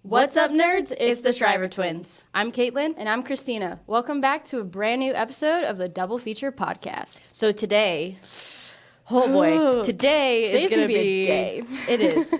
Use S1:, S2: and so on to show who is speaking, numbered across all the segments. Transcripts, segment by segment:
S1: What's up, nerds? It's the Shriver Twins.
S2: I'm Kaitlyn.
S1: And I'm Kristina. Welcome back to a brand new episode of the Double Feature Podcast.
S2: So today, oh boy, today is going to be
S1: a day.
S2: It is.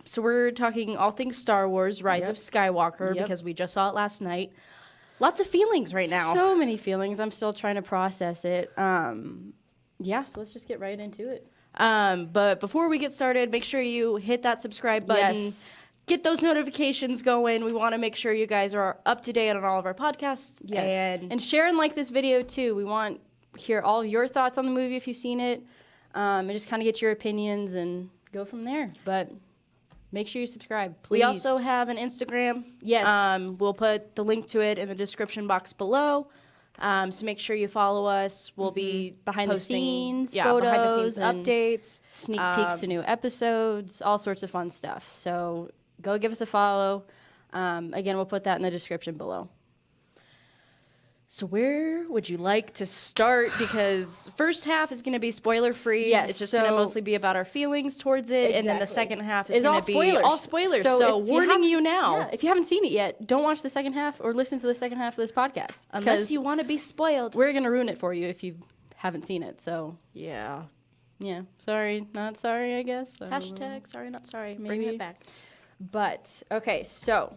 S2: So we're talking all things Star Wars, Rise of Skywalker, because we just saw it last night. Lots of feelings right now.
S1: So many feelings. I'm still trying to process it. Yeah, so let's just get right into it.
S2: But before we get started, make sure you hit that subscribe button.
S1: Yes.
S2: Get those notifications going. We want to make sure you guys are up to date on all of our podcasts.
S1: Yes. And share and like this video, too. We want to hear all of your thoughts on the movie if you've seen it. And just kind of get your opinions and go from there. But make sure you subscribe, please.
S2: We also have an Instagram.
S1: Yes.
S2: We'll put the link to it in the description box below. So make sure you follow us. We'll be
S1: behind
S2: posting,
S1: the scenes, photos,
S2: behind the scenes
S1: and
S2: updates,
S1: sneak peeks to new episodes, all sorts of fun stuff. So go give us a follow. Again, we'll put that in the description below.
S2: So where would you like to start? Because first half is going to be spoiler-free.
S1: Yes,
S2: it's just going to mostly be about our feelings towards it.
S1: Exactly.
S2: And then the second half is
S1: all
S2: going to be
S1: spoilers.
S2: all spoilers.
S1: So
S2: So
S1: if you
S2: warning
S1: have-
S2: you now.
S1: Yeah, if you haven't seen it yet, don't watch the second half or listen to the second half of this podcast.
S2: Unless you want to be spoiled.
S1: We're going to ruin it for you if you haven't seen it. So,
S2: Yeah.
S1: yeah. Sorry, not sorry, I guess. I don't know.
S2: Hashtag sorry, not sorry.
S1: Maybe.
S2: Bringing it back.
S1: But, okay, so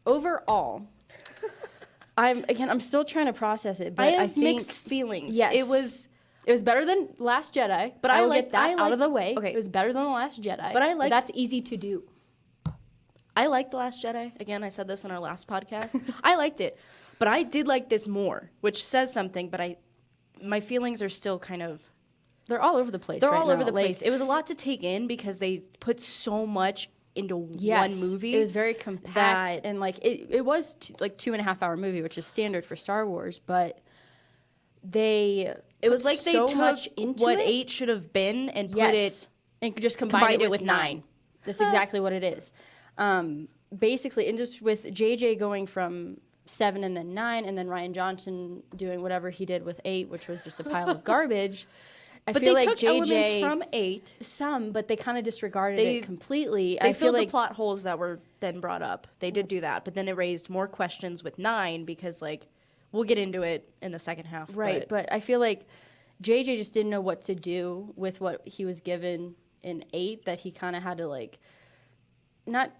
S1: overall, I'm still trying to process it. But
S2: I have
S1: think,
S2: mixed feelings.
S1: Yes.
S2: It was
S1: better than Last Jedi.
S2: But
S1: I
S2: I
S1: will
S2: like-
S1: get that
S2: I
S1: out of
S2: like-
S1: the way.
S2: okay.
S1: It was better than The Last Jedi.
S2: But I like-
S1: that's easy to do.
S2: I liked The Last Jedi. Again, I said this on our last podcast. I liked it. But I did like this more, which says something, but my feelings are still kind of...
S1: They're all over the place.
S2: They're
S1: right
S2: all over
S1: now.
S2: the
S1: Like,
S2: place. It was a lot to take in because they put so much into
S1: yes,
S2: one movie.
S1: It was very compact and like it was like 2.5 hour movie, which is standard for Star Wars. But it
S2: was like they
S1: so
S2: took
S1: much into
S2: what
S1: it.
S2: 8 should have been and put
S1: Yes, and just combined it with 9. That's exactly what it is. Basically, and just with JJ going from 7 and then 9, and then Rian Johnson doing whatever he did with 8, which was just a pile of garbage.
S2: But
S1: feel
S2: they
S1: like
S2: took
S1: JJ,
S2: elements from 8.
S1: some, but they kind of disregarded it completely.
S2: They
S1: I feel
S2: filled
S1: like
S2: the plot holes that were then brought up. They did do that, but then it raised more questions with 9 because, like, we'll get into it in the second half.
S1: Right, but I feel like JJ just didn't know what to do with what he was given in 8, that he kind of had to, like, not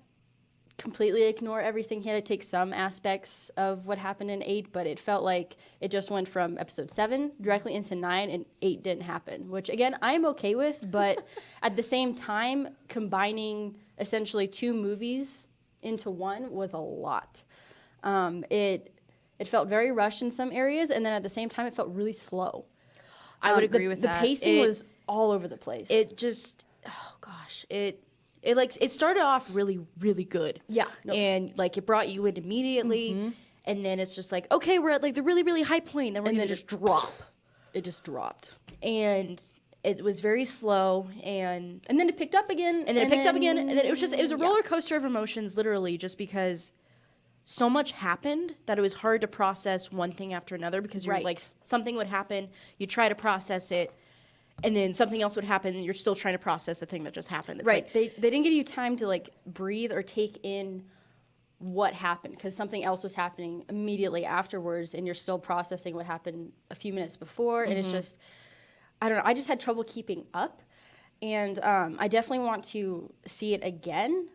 S1: completely ignore everything. He had to take some aspects of what happened in 8, but it felt like it just went from episode 7 directly into 9, and 8 didn't happen, which, again, I'm okay with, but at the same time, combining essentially 2 movies into one was a lot. It felt very rushed in some areas, and then at the same time, it felt really slow.
S2: I would agree with that.
S1: The pacing was all over the place.
S2: It just, oh gosh, it started off really, really good.
S1: Yeah.
S2: And like it brought you in immediately, and then it's just like, okay, we're at like the really, really high point, then we're gonna just drop.
S1: It just dropped.
S2: And it was very slow, and
S1: then it picked up again.
S2: And then it picked up again, and then it was a roller coaster of emotions, literally, just because so much happened that it was hard to process one thing after another, because you're like, something would happen, you try to process it, and then something else would happen, and you're still trying to process the thing that just happened. It's
S1: right.
S2: Like,
S1: they didn't give you time to, like, breathe or take in what happened, because something else was happening immediately afterwards, and you're still processing what happened a few minutes before, and it's just, I don't know, I just had trouble keeping up, and I definitely want to see it again,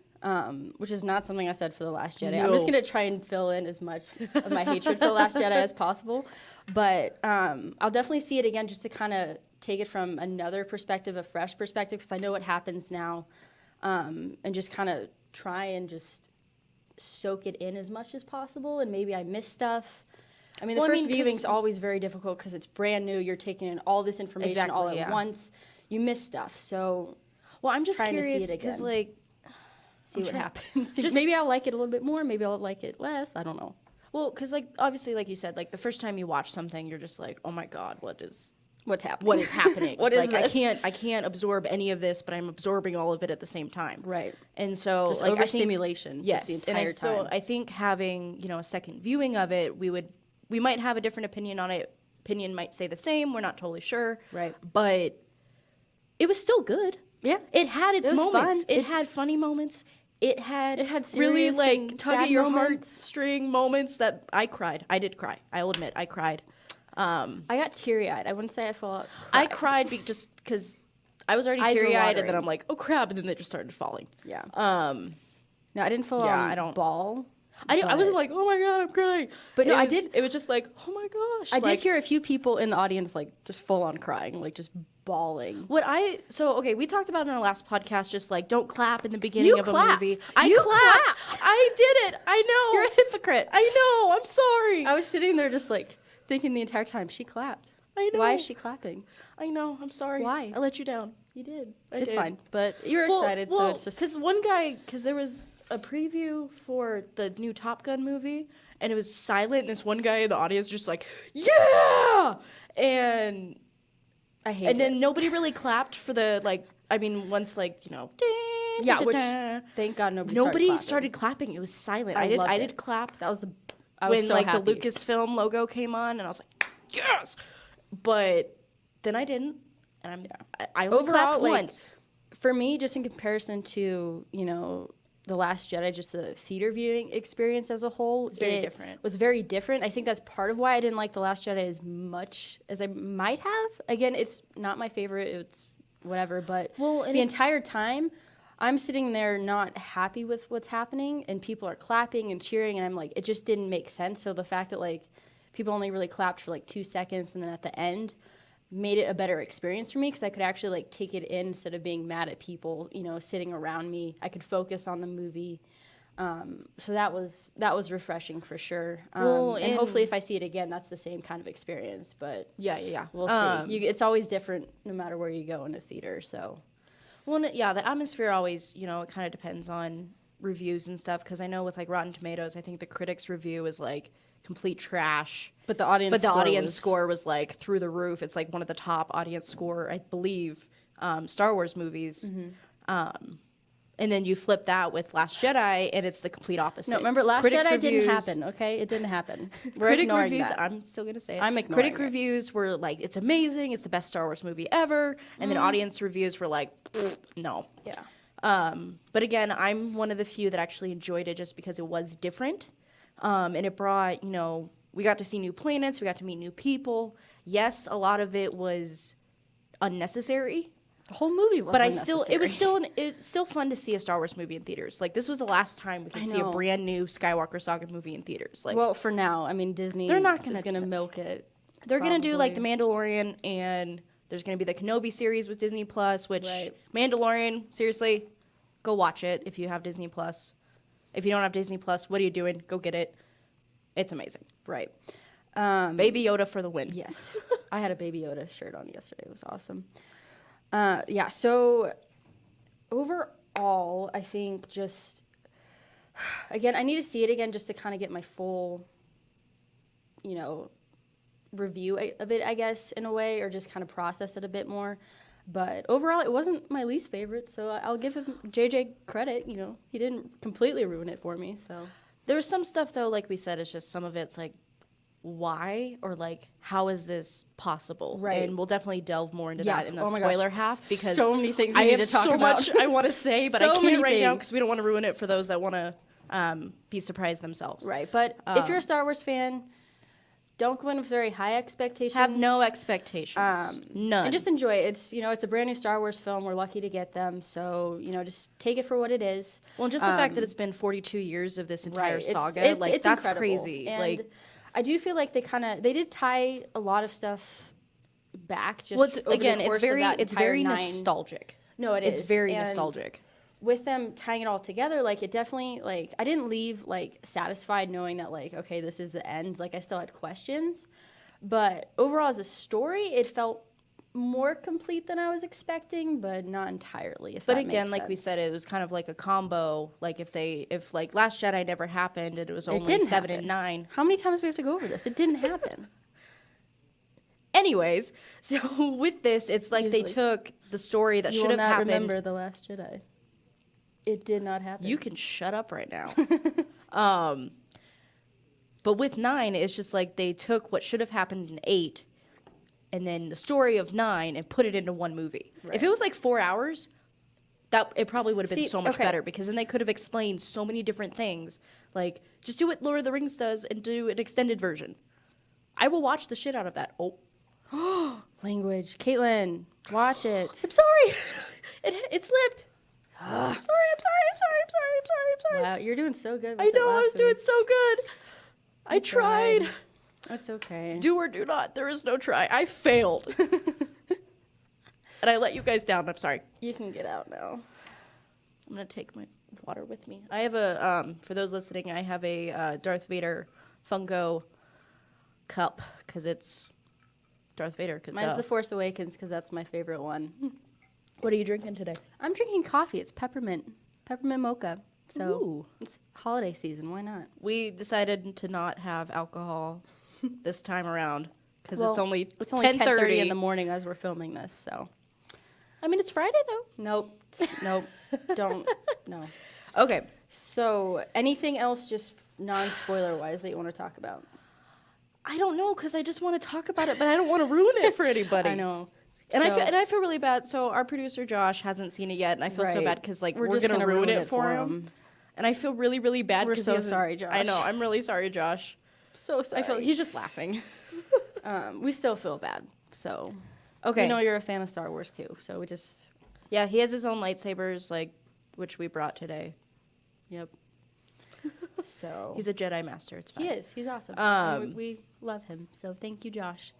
S1: which is not something I said for The Last Jedi.
S2: No.
S1: I'm just going to try and fill in as much of my hatred for The Last Jedi as possible, but I'll definitely see it again just to kind of take it from another perspective, a fresh perspective, because I know what happens now, and just kind of try and just soak it in as much as possible, and maybe I miss stuff. I mean, the first viewing's always very difficult because it's brand new. You're taking in all this information all at once. You miss stuff, so
S2: I'm just curious because, like,
S1: see what happens. Maybe I'll like it a little bit more. Maybe I'll like it less. I don't know.
S2: Well, because, like, obviously, like you said, like, the first time you watch something, you're just like, oh my God,
S1: what's happening?
S2: What is happening?
S1: What is
S2: like,
S1: this?
S2: I can't absorb any of this, but I'm absorbing all of it at the same time.
S1: Right.
S2: And so,
S1: just
S2: like,
S1: overstimulation.
S2: Yes.
S1: Just the entire time.
S2: So I think having, a second viewing of it, we might have a different opinion on it. Opinion might say the same. We're not totally sure.
S1: Right.
S2: But it was still good.
S1: Yeah.
S2: It had its
S1: was
S2: moments.
S1: fun.
S2: It had funny moments. it had really
S1: serious
S2: like
S1: and
S2: tug at
S1: sad
S2: your
S1: moments.
S2: heartstring moments that I cried. I did cry. I will admit, I cried.
S1: I got teary-eyed. I wouldn't say I felt
S2: I cried just because I was already
S1: Eyes were
S2: teary-eyed, and then
S1: watering.
S2: I'm like, oh crap, and then they just started falling.
S1: Yeah.
S2: Um,
S1: No, I didn't full
S2: Yeah,
S1: on
S2: I don't-
S1: bawl.
S2: I wasn't like, oh my god, I'm crying.
S1: But no,
S2: It
S1: I
S2: was-
S1: did-
S2: It was just like, oh my gosh.
S1: I
S2: like,
S1: did hear a few people in the audience like just full on crying, like just bawling.
S2: Okay, we talked about in our last podcast, just like don't clap in the beginning
S1: You
S2: of
S1: clapped.
S2: a movie.
S1: You
S2: I clapped.
S1: clapped.
S2: I did it. I know.
S1: You're a hypocrite.
S2: I know. I'm sorry.
S1: I was sitting there just like thinking the entire time she clapped.
S2: I know.
S1: Why is she clapping?
S2: I know. I'm sorry.
S1: Why?
S2: I let you down. You did.
S1: It's fine, but you're excited, so it's just
S2: because there was a preview for the new Top Gun movie, and it was silent, and this one guy in the audience just like, yeah, and
S1: I hate
S2: and
S1: it.
S2: then nobody really clapped for the once
S1: Yeah, which thank God
S2: nobody
S1: started
S2: started clapping. It was silent.
S1: I loved
S2: I
S1: it.
S2: did clap
S1: That was I was
S2: when
S1: so
S2: like
S1: happy.
S2: the Lucasfilm logo came on, and I was like, yes, but then I didn't, and I only
S1: Overall,
S2: clapped
S1: like,
S2: once.
S1: For me, just in comparison to, The Last Jedi, just the theater viewing experience as a whole,
S2: very different.
S1: was very different. I think that's part of why I didn't like The Last Jedi as much as I might have. Again, it's not my favorite. It's whatever. But the entire time, I'm sitting there not happy with what's happening, and people are clapping and cheering, and I'm like, it just didn't make sense. So the fact that, like, people only really clapped for, like, 2 seconds, and then at the end made it a better experience for me because I could actually like take it in instead of being mad at people, sitting around me. I could focus on the movie. So that was refreshing for sure. And hopefully if I see it again, that's the same kind of experience. But
S2: Yeah.
S1: we'll see. It's always different no matter where you go in a theater. So,
S2: the atmosphere always, it kind of depends on reviews and stuff. Because I know with like Rotten Tomatoes, I think the critics' review is like complete trash.
S1: but the audience
S2: score was like through the roof. It's like one of the top audience score, I believe, Star Wars movies.
S1: Mm-hmm.
S2: And then you flip that with Last Jedi, and it's the complete opposite.
S1: No, remember Last
S2: Critics'
S1: Jedi
S2: reviews-
S1: didn't happen. Okay, it didn't happen. We're
S2: Critic
S1: ignoring
S2: reviews,
S1: that.
S2: I'm still gonna say it.
S1: I'm ignoring
S2: Critic
S1: it.
S2: reviews were like, it's amazing, it's the best Star Wars movie ever, and then audience reviews were like, no.
S1: Yeah.
S2: But again, I'm one of the few that actually enjoyed it just because it was different, and it brought, we got to see new planets, we got to meet new people. Yes, a lot of it was unnecessary.
S1: The whole movie was
S2: But
S1: unnecessary.
S2: it was still fun to see a Star Wars movie in theaters. Like, this was the last time we could see a
S1: know.
S2: brand new Skywalker Saga movie in theaters. Like,
S1: Well, for now, I mean, Disney
S2: They're not gonna
S1: is going to milk it.
S2: they're gonna do like the
S1: probably.
S2: Mandalorian, and there's gonna be the Kenobi series with Disney Plus. Which
S1: Right.
S2: Mandalorian, seriously, go watch it if you have Disney Plus. If you don't have Disney Plus, what are you doing? Go get it. It's amazing.
S1: Right.
S2: Baby Yoda for the win.
S1: Yes. I had a Baby Yoda shirt on yesterday. It was awesome. So overall, I think just, again, I need to see it again just to kind of get my full, review of it, I guess, in a way, or just kind of process it a bit more. But overall, it wasn't my least favorite, so I'll give him JJ credit. He didn't completely ruin it for me. So
S2: There was some stuff though, like we said, it's just some of it's like, why or like how is this possible?
S1: Right.
S2: And we'll definitely delve more into
S1: Yeah.
S2: that in the
S1: Oh my gosh.
S2: spoiler half because
S1: So many things we
S2: I
S1: need
S2: have
S1: to talk
S2: so
S1: about.
S2: much I want to say, but I
S1: So many
S2: can't right now
S1: things.
S2: because we don't want to ruin it for those that want to be surprised themselves.
S1: right, but if you're a Star Wars fan, don't go in with very high expectations.
S2: Have no expectations. None.
S1: And just enjoy it. It's a brand new Star Wars film. We're lucky to get them. So, just take it for what it is.
S2: well, just the fact that it's been 42 years of this entire
S1: Right.
S2: saga,
S1: It's
S2: like that's
S1: incredible.
S2: crazy.
S1: And
S2: Like,
S1: I do feel like they did tie a lot of stuff back. Just
S2: well, it's,
S1: over the
S2: again,
S1: course
S2: it's
S1: of
S2: very
S1: that
S2: it's
S1: entire
S2: very
S1: 9.
S2: nostalgic.
S1: No,
S2: It's very
S1: And
S2: nostalgic.
S1: with them tying it all together, like it definitely, like I didn't leave like satisfied knowing that like, okay, this is the end. Like I still had questions, but overall as a story, it felt more complete than I was expecting, but not entirely.
S2: But again, like we said, it was kind of like a combo. Like if like Last Jedi never happened and it was only
S1: didn't
S2: 7
S1: happen.
S2: and 9.
S1: How many times do we have to go over this? It didn't happen.
S2: Anyways, so with this, it's like they
S1: Usually.
S2: took the story that
S1: You
S2: should
S1: will
S2: have
S1: not
S2: happened.
S1: remember The Last Jedi. It did not happen.
S2: You can shut up right now. But with 9, it's just like they took what should have happened in 8 and then the story of 9 and put it into one movie.
S1: Right.
S2: If it was like 4 hours, that it probably would have been so much better, because then they could have explained so many different things. Like, just do what Lord of the Rings does and do an extended version. I will watch the shit out of that. Oh.
S1: Language. Kaitlyn, watch it.
S2: I'm sorry. It slipped. I'm sorry.
S1: Wow, you're doing so good with
S2: I know, I was doing so good. I tried.
S1: That's okay.
S2: Do or do not. There is no try. I failed. And I let you guys down. I'm sorry.
S1: You can get out now.
S2: I'm going to take my water with me. I have a, for those listening, I have a Darth Vader Funko cup, because it's Darth Vader.
S1: Mine's The Force Awakens, because that's my favorite one.
S2: What are you drinking today?
S1: I'm drinking coffee. It's peppermint mocha. So it's holiday season. Why not?
S2: We decided to not have alcohol this time around, because it's only
S1: 10:30 in the morning as we're filming this. So,
S2: I mean, it's Friday though.
S1: Nope. Don't. No.
S2: Okay.
S1: So, anything else, just non-spoiler wise, that you want to talk about?
S2: I don't know, because I just want to talk about it, but I don't want to ruin it for anybody.
S1: I know.
S2: And I feel really bad. So our producer Josh hasn't seen it yet, and I feel so bad because we're gonna ruin it for him. And I feel really, really bad.
S1: We're so sorry, Josh.
S2: I know. I'm really sorry, Josh.
S1: So sorry.
S2: I feel he's just laughing.
S1: We still feel bad. So
S2: okay.
S1: We know you're a fan of Star Wars too. So we just
S2: he has his own lightsabers, which we brought today.
S1: Yep. So
S2: he's a Jedi master. It's fine.
S1: He is. He's awesome. We love him. So thank you, Josh.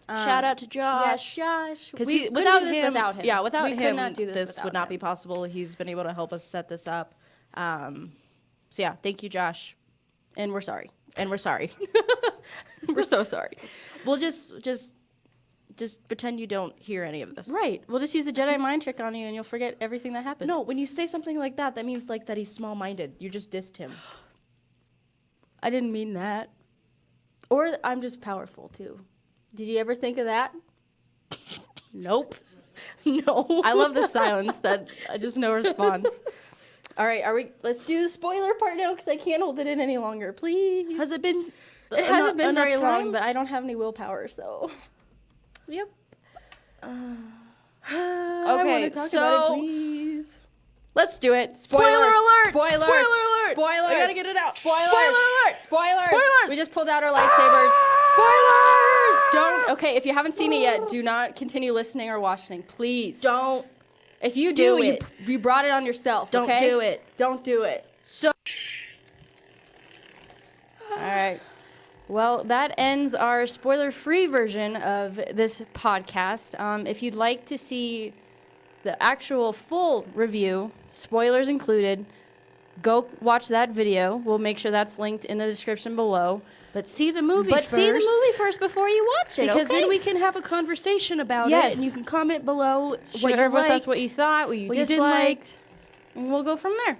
S2: Shout out to Josh.
S1: Yes, Josh.
S2: Because
S1: without him,
S2: yeah, without him,
S1: not do
S2: this would not be possible. He's been able to help us set this up. So yeah, thank you, Josh.
S1: And we're sorry.
S2: We're so sorry. We'll just pretend you don't hear any of this.
S1: Right. We'll just use a Jedi mind trick on you, and you'll forget everything that happened.
S2: No, when you say something like that, that means that he's small-minded. You just dissed him.
S1: I didn't mean that. Or I'm just powerful too. Did you ever think of that? Nope.
S2: No.
S1: I love the silence. That just no response. All right, let's do the spoiler part now, because I can't hold it in any longer. Please.
S2: Has it been?
S1: It hasn't been very long, but I don't have any willpower, so. Yep.
S2: Okay,
S1: so please.
S2: Let's do it.
S1: Spoiler
S2: alert!
S1: Spoilers!
S2: Spoiler alert!
S1: Spoilers!
S2: I gotta get it out.
S1: Spoilers!
S2: Spoiler alert!
S1: Spoilers! We just pulled out our lightsabers. Spoilers! Don't. Okay, if you haven't seen it yet, do not continue listening or watching. Please.
S2: Don't.
S1: If you do, you brought it on yourself.
S2: Don't
S1: okay?
S2: do it.
S1: Don't do it.
S2: So.
S1: All right. Well, that ends our spoiler-free version of this podcast. If you'd like to see the actual full review, spoilers included, go watch that video. We'll make sure that's linked in the description below.
S2: But see the movie first.
S1: See the movie first before you watch it,
S2: because then we can have a conversation about it, and you can comment below
S1: what you liked, with us what you thought, what you disliked, and we'll go from there.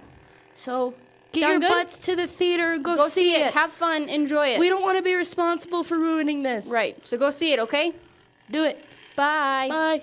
S2: So get your butts to the theater and go see it.
S1: Have fun, enjoy it.
S2: We don't want to be responsible for ruining this.
S1: Right. So go see it, okay?
S2: Do it.
S1: Bye.
S2: Bye.